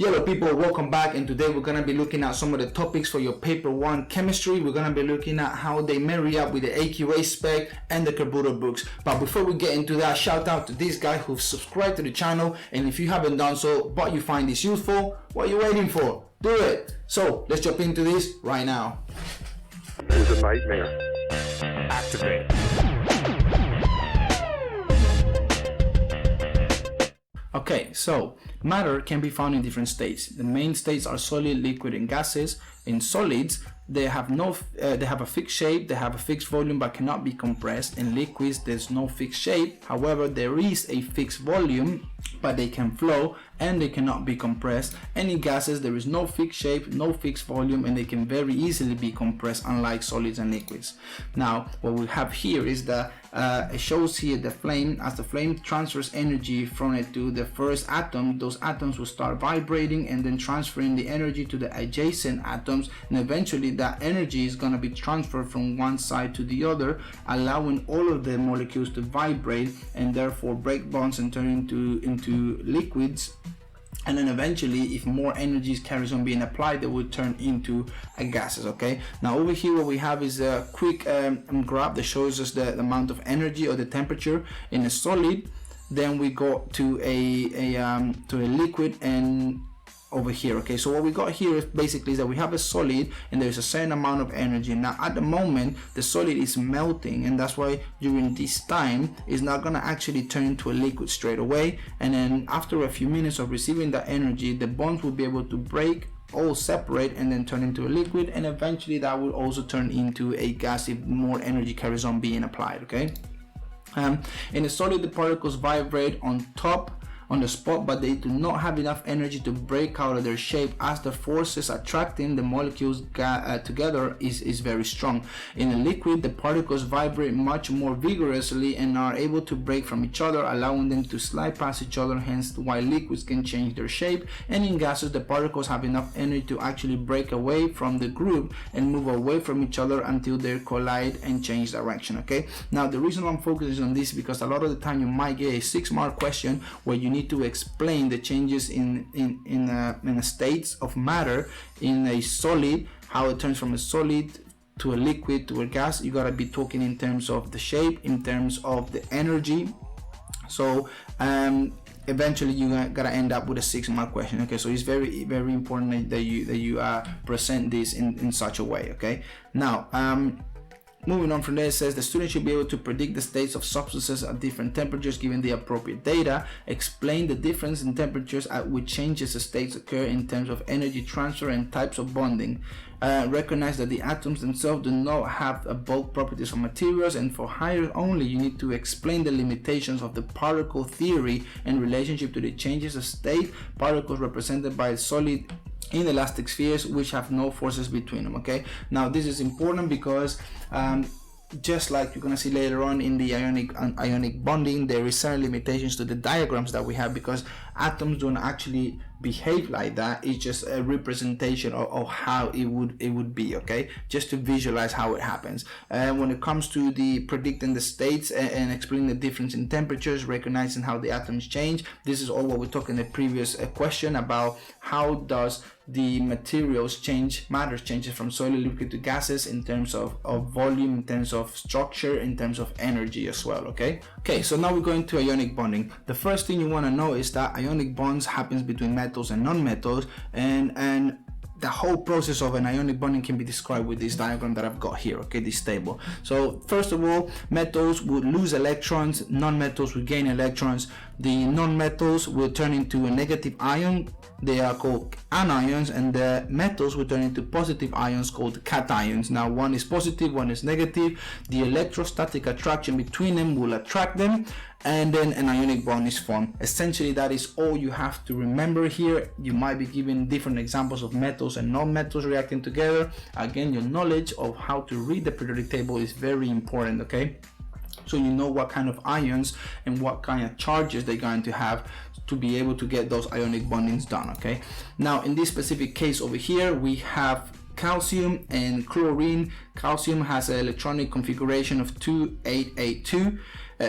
Hello people, welcome back, and today we're going to be looking at some of the topics for your paper 1 chemistry. We're going to be looking at how they marry up with the AQA spec and the Carburetor books. But before we get into that, shout out to this guy who's subscribed to the channel, and if you haven't done so but you find this useful, what are you waiting for? Do it! So let's jump into this right now. It was a nightmare. Activate. Okay, so matter can be found in different states. The main states are solid, liquid, and gases. In solids, they have a fixed shape, they have a fixed volume but cannot be compressed. In liquids, there's no fixed shape. However, there is a fixed volume, but they can flow and they cannot be compressed. And in gases, there is no fixed shape, no fixed volume, and they can very easily be compressed, unlike solids and liquids. Now, what we have here is that it shows here the flame. As the flame transfers energy from it to the first atom, those atoms will start vibrating and then transferring the energy to the adjacent atoms, and eventually that energy is going to be transferred from one side to the other, allowing all of the molecules to vibrate and therefore break bonds and turn into liquids. And then eventually, if more energy carries on being applied, they will turn into gases. Okay, now over here what we have is a quick graph that shows us the amount of energy or the temperature in a solid. Then we go to a liquid, and over here. Okay, so what we got here is basically that we have a solid and there's a certain amount of energy. Now at the moment the solid is melting, and that's why during this time it's not gonna actually turn into a liquid straight away, and then after a few minutes of receiving that energy, the bonds will be able to break, all separate, and then turn into a liquid, and eventually that will also turn into a gas if more energy carries on being applied. Okay, in a solid, the particles vibrate on the spot, but they do not have enough energy to break out of their shape, as the forces attracting the molecules together is very strong. In a liquid, the particles vibrate much more vigorously and are able to break from each other, allowing them to slide past each other, hence why liquids can change their shape. And in gases, the particles have enough energy to actually break away from the group and move away from each other until they collide and change direction. Okay, now the reason I'm focusing on this is because a lot of the time you might get a 6-mark question where you need to explain the changes in the states of matter in a solid, how it turns from a solid to a liquid to a gas. You gotta be talking in terms of the shape, in terms of the energy. So eventually you gotta end up with a 6-mark question. Okay, so it's very important that you present this in such a way. Okay, now moving on from there, it says the student should be able to predict the states of substances at different temperatures given the appropriate data. Explain the difference in temperatures at which changes the states occur in terms of energy transfer and types of bonding. Recognize that the atoms themselves do not have bulk properties of materials, and for higher only, you need to explain the limitations of the particle theory in relationship to the changes of state. Particles represented by solid inelastic spheres which have no forces between them. Okay, now this is important because just like you're going to see later on in the ionic bonding, there is certain limitations to the diagrams that we have, because atoms don't actually behave like that. It's just a representation of how it would be. Okay, just to visualize how it happens. And when it comes to the predicting the states and explaining the difference in temperatures, recognizing how the atoms change, this is all what we talked in the previous question about how does the materials change, matter changes from solid, liquid to gases in terms of volume, in terms of structure, in terms of energy as well. Okay, so now we're going to ionic bonding. The first thing you want to know is that ionic bonds happens between metals and non-metals, and the whole process of an ionic bonding can be described with this diagram that I've got here. Okay, this table. So first of all, metals would lose electrons, non-metals would gain electrons. The non-metals will turn into a negative ion, they are called anions, and the metals will turn into positive ions called cations. Now one is positive, one is negative. The electrostatic attraction between them will attract them, and then an ionic bond is formed. Essentially, that is all you have to remember here. You might be given different examples of metals and non-metals reacting together. Again, your knowledge of how to read the periodic table is very important. Okay, so you know what kind of ions and what kind of charges they're going to have to be able to get those ionic bondings done. Okay, now in this specific case over here, we have calcium and chlorine. Calcium has an electronic configuration of 2882.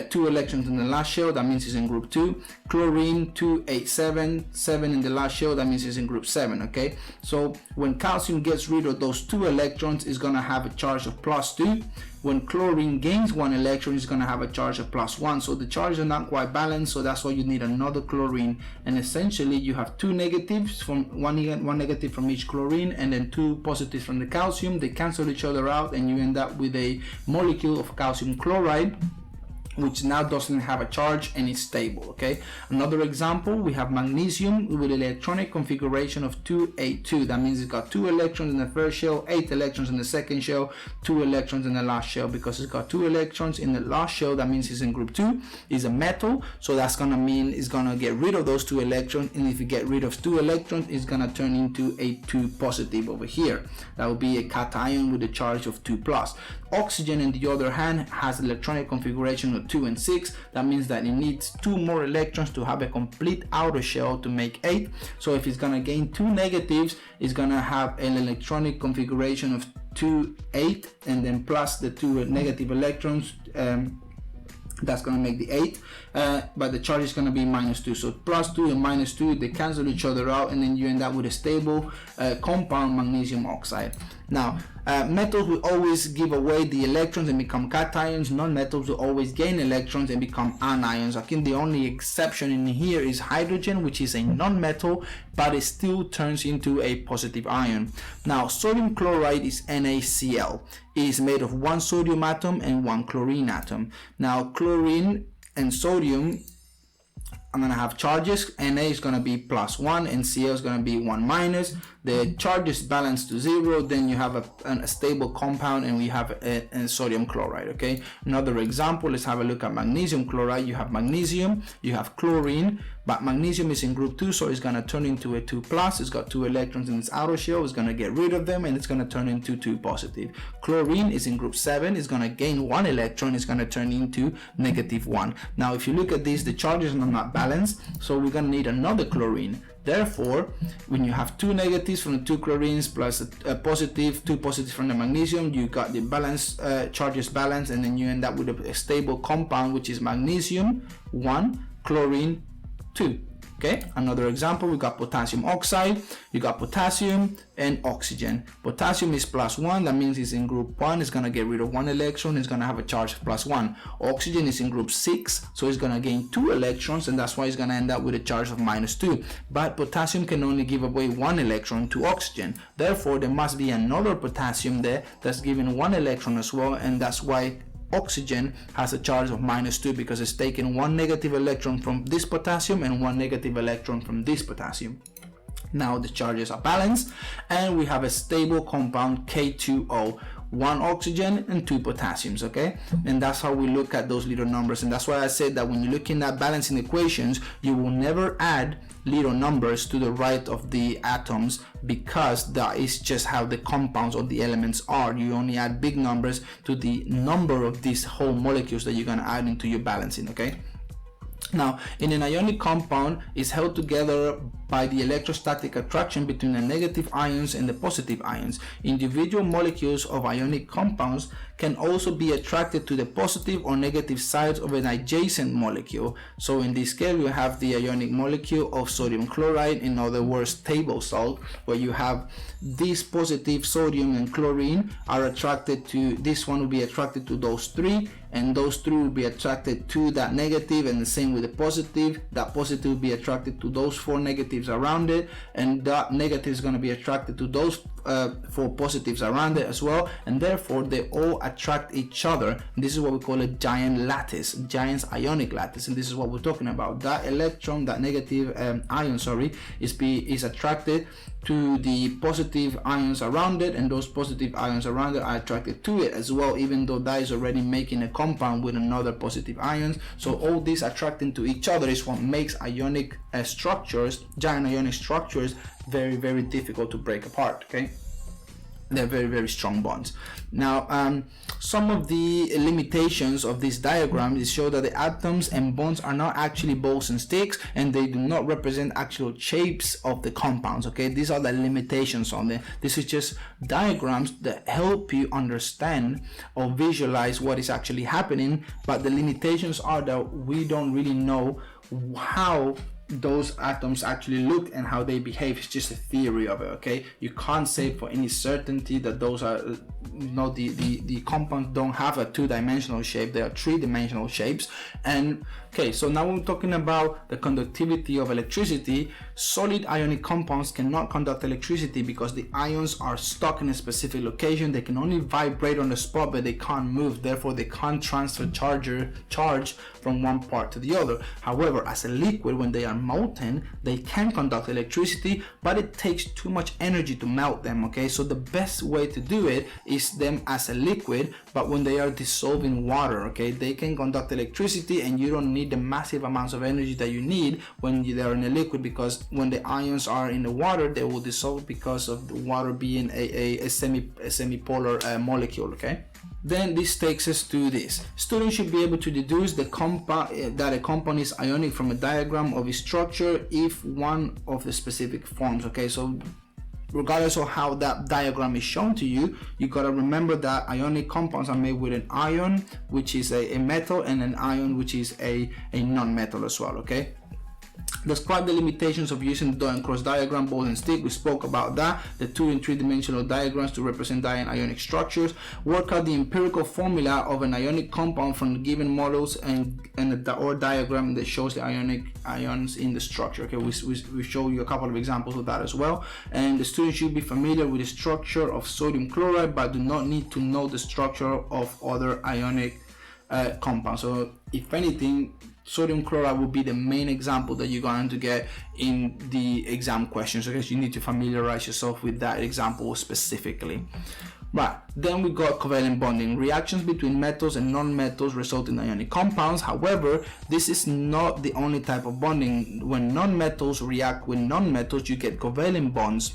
2 electrons in the last shell, that means it's in group 2. Chlorine 287, 7 in the last shell, that means it's in group 7. Okay, so when calcium gets rid of those 2 electrons, it's gonna have a charge of +2. When chlorine gains 1 electron, it's gonna have a charge of +1. So the charges are not quite balanced, so that's why you need another chlorine. And essentially you have 2 negatives from one negative from each chlorine, and then 2 positives from the calcium. They cancel each other out, and you end up with a molecule of calcium chloride, which now doesn't have a charge and is stable. Okay, another example, we have magnesium with an electronic configuration of 282. That means it's got 2 electrons in the first shell, 8 electrons in the second shell, 2 electrons in the last shell. Because it's got 2 electrons in the last shell, that means it's in group 2. It's a metal, so that's gonna mean it's gonna get rid of those 2 electrons, and if you get rid of 2 electrons, it's gonna turn into a 2 positive over here. That will be a cation with a charge of 2+. Oxygen, on the other hand, has electronic configuration of 2 and 6. That means that it needs 2 more electrons to have a complete outer shell to make 8. So if it's gonna gain 2 negatives, it's gonna have an electronic configuration of 2, 8, and then plus the 2 negative electrons. That's going to make the 8, but the charge is going to be -2. So +2 and -2, they cancel each other out, and then you end up with a stable compound, magnesium oxide. Now, metals will always give away the electrons and become cations. Non-metals will always gain electrons and become anions. I think the only exception in here is hydrogen, which is a non-metal, but it still turns into a positive ion. Now, sodium chloride is NaCl. It is made of 1 sodium atom and 1 chlorine atom. Now, chlorine and sodium, I'm going to have charges. Na is going to be +1 and Cl is going to be 1-. The charges balance to 0, then you have a stable compound, and we have a sodium chloride. Okay, another example, let's have a look at magnesium chloride. You have magnesium, you have chlorine, but magnesium is in group 2, so it's going to turn into a 2+. It's got 2 electrons in its outer shell, it's going to get rid of them, and it's going to turn into 2 positive. Chlorine is in group 7, it's going to gain 1 electron, it's going to turn into -1. Now if you look at this, the charges are not balanced, so we're going to need another chlorine. Therefore, when you have 2 negatives from the 2 chlorines plus a positive, 2 positives from the magnesium, you got the balance, charges balance, and then you end up with a stable compound, which is magnesium 1, chlorine 2. Okay, another example, we got potassium oxide, you got potassium and oxygen. Potassium is +1, that means it's in group 1, it's going to get rid of 1 electron, it's going to have a charge of +1. Oxygen is in group 6, so it's going to gain 2 electrons, and that's why it's going to end up with a charge of -2. But potassium can only give away 1 electron to oxygen. Therefore, there must be another potassium there that's giving 1 electron as well, and that's why oxygen has a charge of -2, because it's taking 1 negative electron from this potassium and 1 negative electron from this potassium. Now the charges are balanced, and we have a stable compound K2O. 1 oxygen and 2 potassiums. Okay, and that's how we look at those little numbers, and that's why I said that when you're looking at balancing equations, you will never add little numbers to the right of the atoms, because that is just how the compounds or the elements are. You only add big numbers to the number of these whole molecules that you're going to add into your balancing. Okay, now in an ionic compound, is held together by the electrostatic attraction between the negative ions and the positive ions. Individual molecules of ionic compounds can also be attracted to the positive or negative sides of an adjacent molecule. So in this case, we have the ionic molecule of sodium chloride, in other words table salt, where you have this positive sodium and chlorine are attracted to, this one will be attracted to those 3, and those 3 will be attracted to that negative, and the same with the positive. That positive will be attracted to those 4 negatives around it, and that negative is going to be attracted to those 4 positives around it as well, and therefore they all attract each other. This is what we call a giant lattice, giant ionic lattice, and this is what we're talking about. That electron, that negative ion, is attracted to the positive ions around it, and those positive ions around it are attracted to it as well, even though that is already making a compound with another positive ions. So all these attracting to each other is what makes ionic structures, giant ionic structures, very, very difficult to break apart. Okay, They're very, very strong bonds. Now, some of the limitations of this diagram is show that the atoms and bonds are not actually balls and sticks, and they do not represent actual shapes of the compounds. Okay, these are the limitations on them. This is just diagrams that help you understand or visualize what is actually happening, but the limitations are that we don't really know how those atoms actually look and how they behave. It's just a theory of it. Okay, you can't say for any certainty that those are the compounds don't have a two-dimensional shape. They are three-dimensional shapes. And okay, so now we're talking about the conductivity of electricity. Solid ionic compounds cannot conduct electricity because the ions are stuck in a specific location. They can only vibrate on the spot, but they can't move. Therefore, they can't transfer charge from one part to the other. However, as a liquid, when they are molten, they can conduct electricity, but it takes too much energy to melt them. Okay, so the best way to do it is them as a liquid, but when they are dissolved in water, okay, they can conduct electricity, and you don't need the massive amounts of energy that you need when they are in a liquid, because when the ions are in the water, they will dissolve because of the water being a semipolar molecule. Okay, then this takes us to this. Students should be able to deduce the that a compound is ionic from a diagram of its structure if one of the specific forms. Okay, so regardless of how that diagram is shown to you, you got to remember that ionic compounds are made with an ion, which is a metal, and an ion, which is a non-metal as well. Okay, describe the limitations of using the dot and cross diagram, ball and stick. We spoke about that. The 2- and 3-dimensional diagrams to represent ionic structures. Work out the empirical formula of an ionic compound from given models and or diagram that shows the ions in the structure. Okay, we show you a couple of examples of that as well. And the students should be familiar with the structure of sodium chloride, but do not need to know the structure of other ionic compounds. So if anything, sodium chloride will be the main example that you're going to get in the exam questions. Okay, so you need to familiarize yourself with that example specifically. Right, then we got covalent bonding. Reactions between metals and non-metals result in ionic compounds. However, this is not the only type of bonding. When non-metals react with non-metals, you get covalent bonds.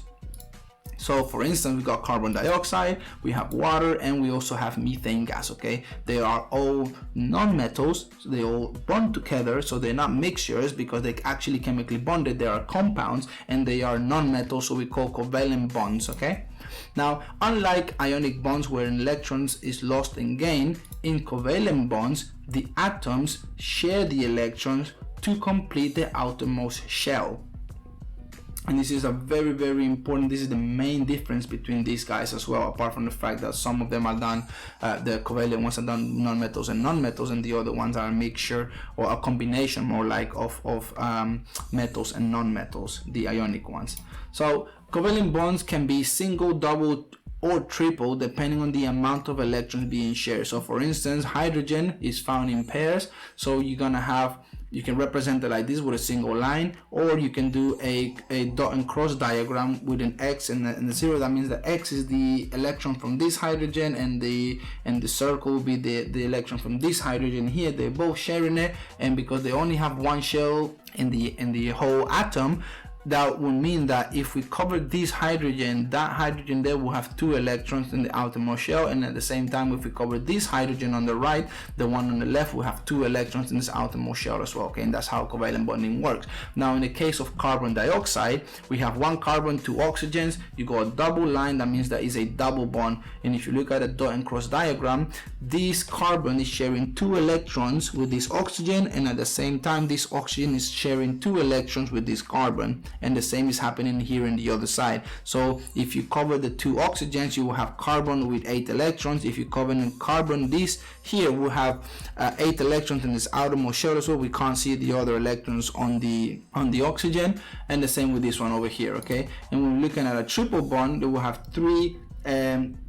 So for instance, we got carbon dioxide, we have water, and we also have methane gas. Okay, they are all non-metals, so they all bond together, so they're not mixtures because they actually chemically bonded. They are compounds and they are non-metals, so we call covalent bonds. Okay, now unlike ionic bonds where an electron is lost and gained, in covalent bonds the atoms share the electrons to complete the outermost shell. And this is a very, very important, this is the main difference between these guys as well, apart from the fact that some of them are done, the covalent ones are done non-metals and non-metals, and the other ones are a mixture or a combination more like of metals and non-metals, the ionic ones. So covalent bonds can be single, double, or triple depending on the amount of electrons being shared. So for instance, hydrogen is found in pairs, so you're gonna have, you can represent it like this with a single line, or you can do a dot and cross diagram with an X and a 0. That means the X is the electron from this hydrogen, and the circle will be the electron from this hydrogen here. They're both sharing it, and because they only have one shell in the whole atom, that would mean that if we cover this hydrogen, that hydrogen there will have 2 electrons in the outermost shell, and at the same time if we cover this hydrogen on the right, the one on the left will have 2 electrons in this outermost shell as well. Okay, and that's how covalent bonding works. Now in the case of carbon dioxide, we have 1 carbon, 2 oxygens. You go a double line, that means that is a double bond. And if you look at a dot and cross diagram, this carbon is sharing 2 electrons with this oxygen, and at the same time this oxygen is sharing 2 electrons with this carbon. And the same is happening here in the other side. So if you cover the 2 oxygens, you will have carbon with 8 electrons. If you cover carbon, this here will have 8 electrons in this outermost shell as well. We can't see the other electrons on the oxygen, and the same with this one over here. Okay, and when we're looking at a triple bond, they will have 3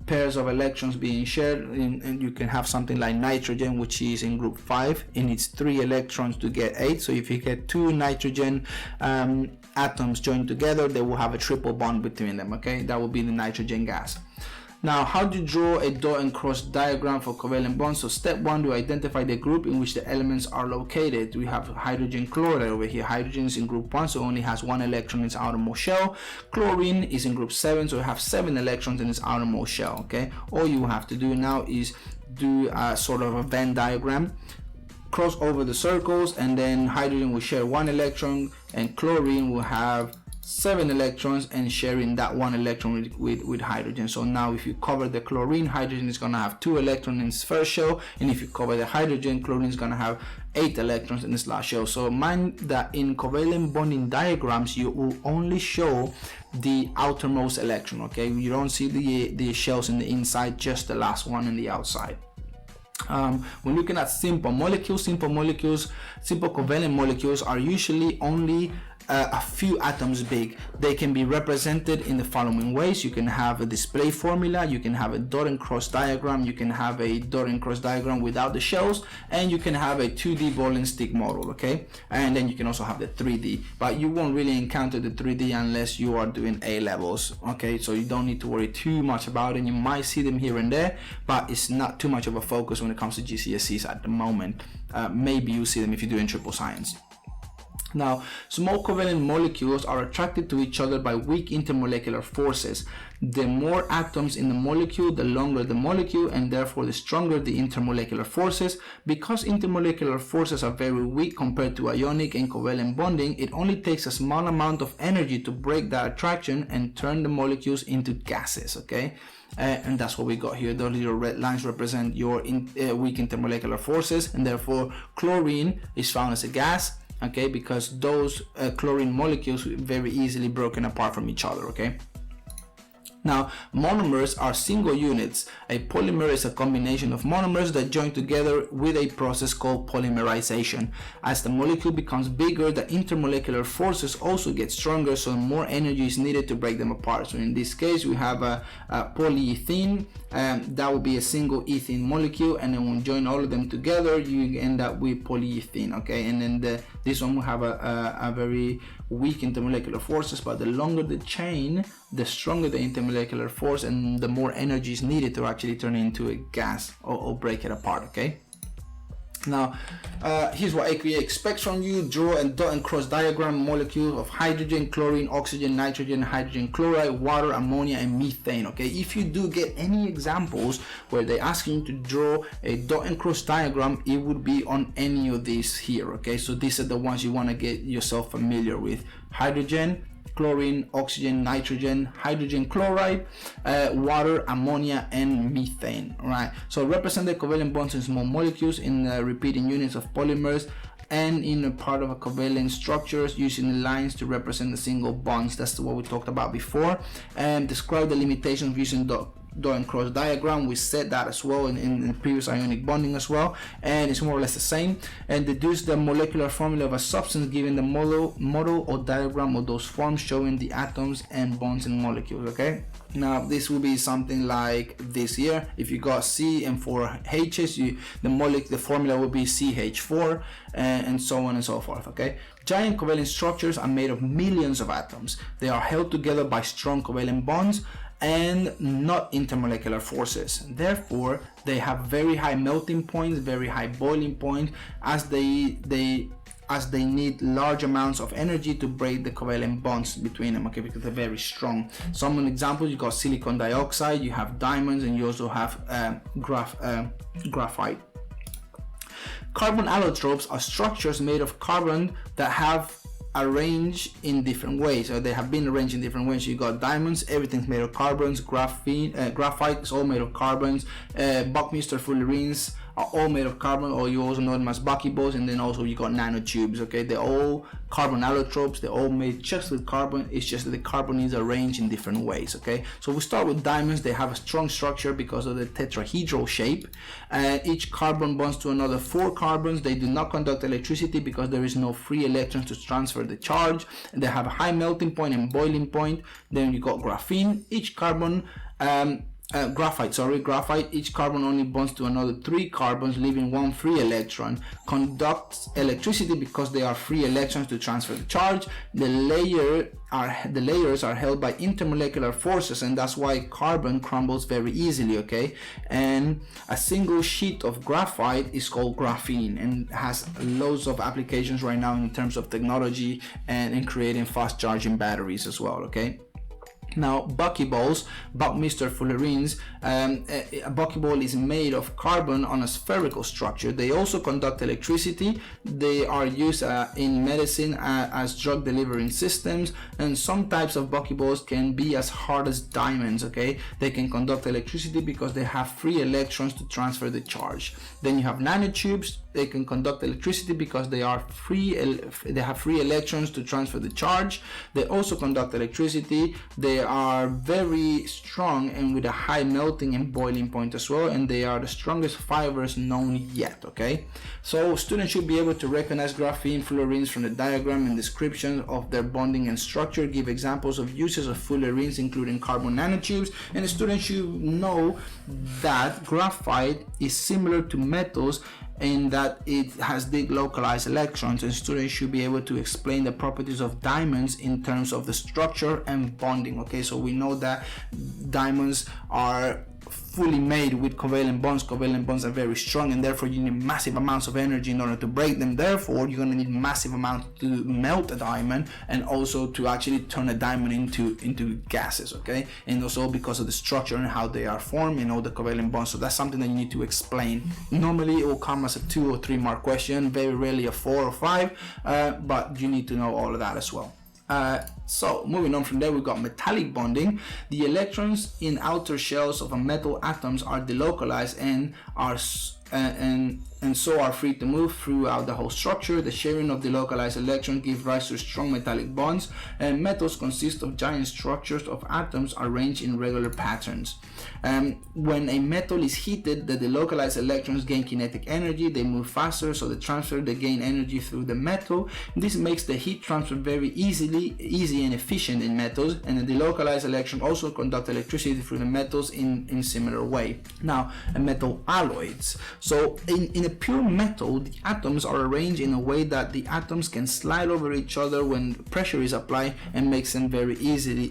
pairs of electrons being shared, and you can have something like nitrogen, which is in group 5, and it's 3 electrons to get 8. So if you get 2 nitrogen atoms joined together, they will have a triple bond between them. Okay, that will be the nitrogen gas. Now, how do you draw a dot and cross diagram for covalent bonds? So step 1, to identify the group in which the elements are located. We have hydrogen chloride over here. Hydrogen is in group 1, so only has 1 electron in its outermost shell. Chlorine is in group 7, so it has 7 electrons in its outermost shell. Okay, all you have to do now is do a sort of a Venn diagram, cross over the circles, and then hydrogen will share 1 electron and chlorine will have 7 electrons and sharing that 1 electron with hydrogen. So now if you cover the chlorine, hydrogen is going to have 2 electrons in its first shell, and if you cover the hydrogen, chlorine is going to have 8 electrons in its last shell. So mind that in covalent bonding diagrams you will only show the outermost electron. Okay, you don't see the shells in the inside, just the last one in the outside. When looking at simple covalent molecules are usually only a few atoms big. They can be represented in the following ways. You can have a display formula, you can have a dot and cross diagram, you can have a dot and cross diagram without the shells, and you can have a 2D ball and stick model. Okay, and then you can also have the 3D, but you won't really encounter the 3D unless you are doing A levels. Okay, so you don't need to worry too much about it. You might see them here and there, but it's not too much of a focus when it comes to GCSEs at the moment. Maybe you see them if you're doing triple science. Now, small covalent molecules are attracted to each other by weak intermolecular forces. The more atoms in the molecule, the longer the molecule, and therefore the stronger the intermolecular forces. Because intermolecular forces are very weak compared to ionic and covalent bonding, it only takes a small amount of energy to break that attraction and turn the molecules into gases. Okay, and that's what we got here. The little red lines represent your weak intermolecular forces, and therefore chlorine is found as a gas. Okay, because those chlorine molecules very easily broken apart from each other. Okay, now monomers are single units. A polymer is a combination of monomers that join together with a process called polymerization. As the molecule becomes bigger, the intermolecular forces also get stronger, so more energy is needed to break them apart. So in this case we have a polyethene, that will be a single ethene molecule, and then when you join all of them together you end up with polyethene. Okay, and then this one will have a very weak intermolecular forces, but the longer the chain, the stronger the intermolecular force, and the more energy is needed to actually turn it into a gas or break it apart. Okay, now here's what AQA expects from you. Draw a dot and cross diagram molecules of hydrogen, chlorine, oxygen, nitrogen, hydrogen chloride, water, ammonia, and methane. Okay, if you do get any examples where they ask you to draw a dot and cross diagram, it would be on any of these here. Okay, so these are the ones you want to get yourself familiar with: hydrogen, chlorine, oxygen, nitrogen, hydrogen chloride, water, ammonia, and methane. Right, so represent the covalent bonds in small molecules in repeating units of polymers and in a part of a covalent structures using the lines to represent the single bonds. That's what we talked about before. And describe the limitations of using dot and cross diagram. We said that as well in previous ionic bonding as well, and it's more or less the same. And deduce the molecular formula of a substance given the model or diagram of those forms showing the atoms and bonds in molecules. Okay, now this will be something like this here. If you got C and 4 H's, the formula will be CH4, and so on and so forth. Okay, giant covalent structures are made of millions of atoms. They are held together by strong covalent bonds and not intermolecular forces. Therefore, they have very high melting points, very high boiling point, as they need large amounts of energy to break the covalent bonds between them. Okay, because they're very strong. Some examples: you got silicon dioxide, you have diamonds, and you also have graphite. Carbon allotropes are structures made of carbon that have arranged in different ways, or they have been arranged in different ways. You got diamonds, everything's made of carbons. Graphite is all made of carbons. Buckminster fullerenes are all made of carbon, or you also know them as Buckyballs. And then also you got nanotubes. Okay, they're all carbon allotropes. They're all made just with carbon. It's just that the carbon is arranged in different ways. Okay, so we start with diamonds. They have a strong structure because of the tetrahedral shape. Each carbon bonds to another 4 carbons. They do not conduct electricity because there is no free electrons to transfer the charge. And they have a high melting point and boiling point. Then you got graphene. Each carbon graphite, each carbon only bonds to another 3 carbons, leaving 1 free electron. Conducts electricity because they are free electrons to transfer the charge. The layers are held by intermolecular forces, and that's why carbon crumbles very easily, okay? And a single sheet of graphite is called graphene, and has loads of applications right now in terms of technology and in creating fast charging batteries as well, okay? Now, buckyballs, Buckminster fullerenes, a buckyball is made of carbon on a spherical structure. They also conduct electricity. They are used in medicine as drug delivering systems, and some types of buckyballs can be as hard as diamonds, okay? They can conduct electricity because they have free electrons to transfer the charge. Then you have nanotubes. They can conduct electricity because they have free electrons to transfer the charge. They also conduct electricity. They are very strong and with a high melting and boiling point as well, and they are the strongest fibers known yet, okay? So students should be able to recognize graphene fullerenes from the diagram and description of their bonding and structure, give examples of uses of fullerenes including carbon nanotubes, and the students should know that graphite is similar to metals in that it has big localized electrons, and students should be able to explain the properties of diamonds in terms of the structure and bonding, okay? So we know that diamonds are fully made with covalent bonds. Covalent bonds are very strong, and therefore you need massive amounts of energy in order to break them. Therefore you're going to need massive amounts to melt a diamond, and also to actually turn a diamond into gases, okay? And also because of the structure and how they are formed, you know, the covalent bonds. So that's something that you need to explain. Normally it will come as a 2 or 3 mark question, very rarely a 4 or 5, but you need to know all of that as well. So moving on from there, we've got metallic bonding. The electrons in outer shells of a metal atoms are delocalized and are and so are free to move throughout the whole structure. The sharing of delocalized electrons gives rise to strong metallic bonds, and metals consist of giant structures of atoms arranged in regular patterns. When a metal is heated, the delocalized electrons gain kinetic energy. They move faster, so they gain energy through the metal. This makes the heat transfer very easy and efficient in metals, and the delocalized electron also conduct electricity through the metals in similar way. Now, metal alloys. So in a pure metal, the atoms are arranged in a way that the atoms can slide over each other when pressure is applied, and makes them very easily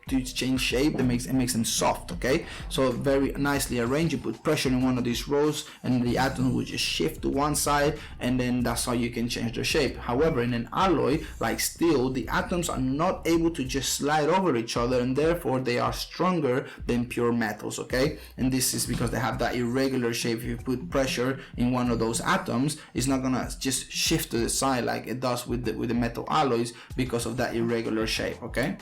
to change shape. It makes them soft, okay? So very nicely arranged. You put pressure in one of these rows and the atom will just shift to one side, and then that's how you can change their shape. However, in an alloy like steel, the atoms are not able to just slide over each other, and therefore they are stronger than pure metals, okay? And this is because they have that irregular shape. If you put pressure in one of those atoms, it's not gonna just shift to the side like it does with the metal alloys because of that irregular shape, okay?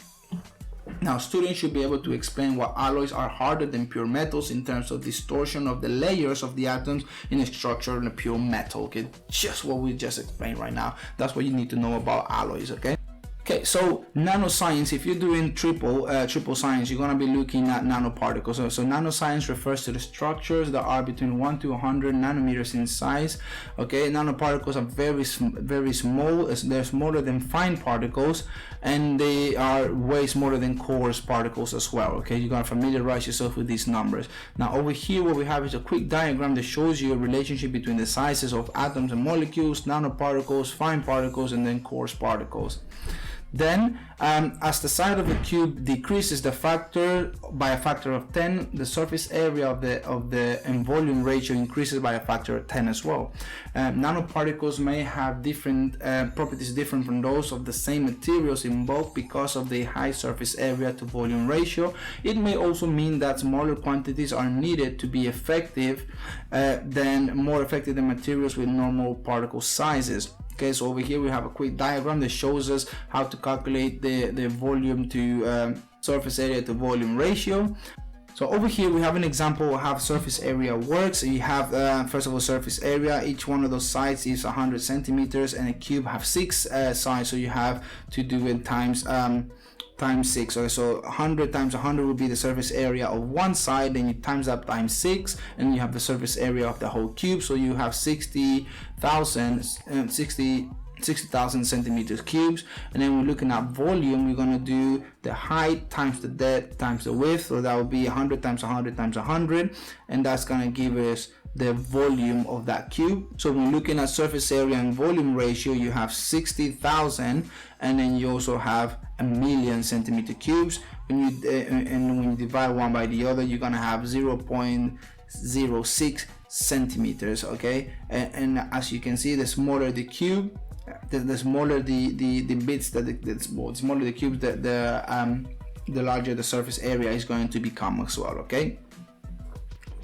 Now, students should be able to explain why alloys are harder than pure metals in terms of distortion of the layers of the atoms in a structure in a pure metal, okay? Just what we just explained right now. That's what you need to know about alloys, okay? Okay, so nanoscience, if you're doing triple science, you're going to be looking at nanoparticles. So nanoscience refers to the structures that are between 1 to 100 nanometers in size. Okay, nanoparticles are very small. They're smaller than fine particles, and they are way smaller than coarse particles as well. Okay, you're going to familiarize yourself with these numbers. Now over here, what we have is a quick diagram that shows you a relationship between the sizes of atoms and molecules, nanoparticles, fine particles, and then coarse particles. Then, as the side of the cube decreases by a factor of 10, the surface area of the and volume ratio increases by a factor of 10 as well. Nanoparticles may have different properties different from those of the same materials in bulk because of the high surface area to volume ratio. It may also mean that smaller quantities are needed to be more effective than materials with normal particle sizes. Okay, so over here we have a quick diagram that shows us how to calculate the volume to surface area to volume ratio. So over here we have an example of how surface area works. You have first of all surface area. Each one of those sides is 100 centimeters, and a cube have 6 sides, so you have to do it times 6. Okay, so 100 times 100 would be the surface area of one side, then you times that times 6, and you have the surface area of the whole cube. So you have 60,000 60,000 centimeters cubes. And then we're looking at volume, we're going to do the height times the depth times the width, so that would be 100 times 100 times 100, and that's going to give us the volume of that cube. So when looking at surface area and volume ratio, you have 60,000, and then you also have 1,000,000 centimeter cubes. When you divide one by the other, you're gonna have 0.06 centimeters. Okay, and as you can see, the smaller the cube, the smaller the bits, the smaller the cubes, the larger the surface area is going to become as well. Okay.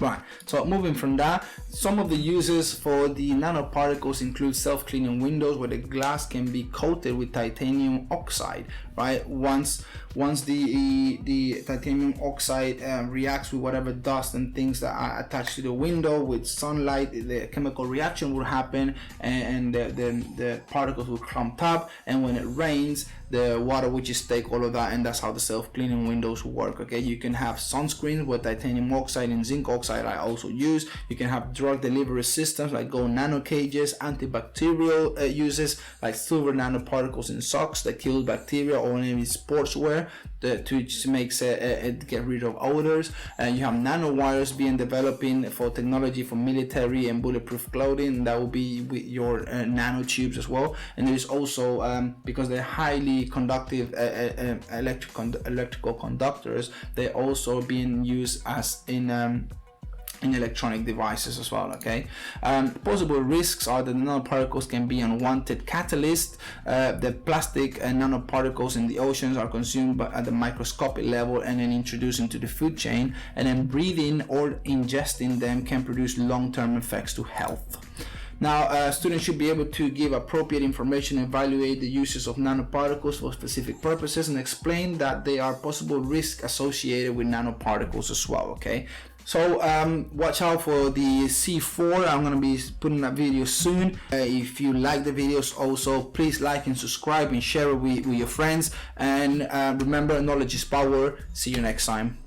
Right, so moving from that, some of the uses for the nanoparticles include self-cleaning windows, where the glass can be coated with titanium oxide. Right, once the titanium oxide reacts with whatever dust and things that are attached to the window with sunlight, the chemical reaction will happen, and the particles will clump up, and when it rains, the water will just take all of that, and that's how the self-cleaning windows work. Okay, you can have sunscreens with titanium oxide and zinc oxide I also use. You can have drug delivery systems like Go Nano cages, antibacterial uses like silver nanoparticles in socks that kill bacteria, or maybe sportswear to just makes it get rid of odors. And you have nanowires being developing for technology for military and bulletproof clothing. That will be with your nanotubes as well. And there's also because they're highly conductive electrical conductors, they're also being used as in electronic devices as well. Okay, possible risks are that nanoparticles can be unwanted catalysts. The plastic and nanoparticles in the oceans are consumed at the microscopic level and then introduced into the food chain, and then breathing or ingesting them can produce long-term effects to health. Now, students should be able to give appropriate information, evaluate the uses of nanoparticles for specific purposes, and explain that there are possible risks associated with nanoparticles as well. Okay, so watch out for the C4. I'm going to be putting that video soon. If you like the videos, also please like and subscribe and share it with your friends. And remember, knowledge is power. See you next time.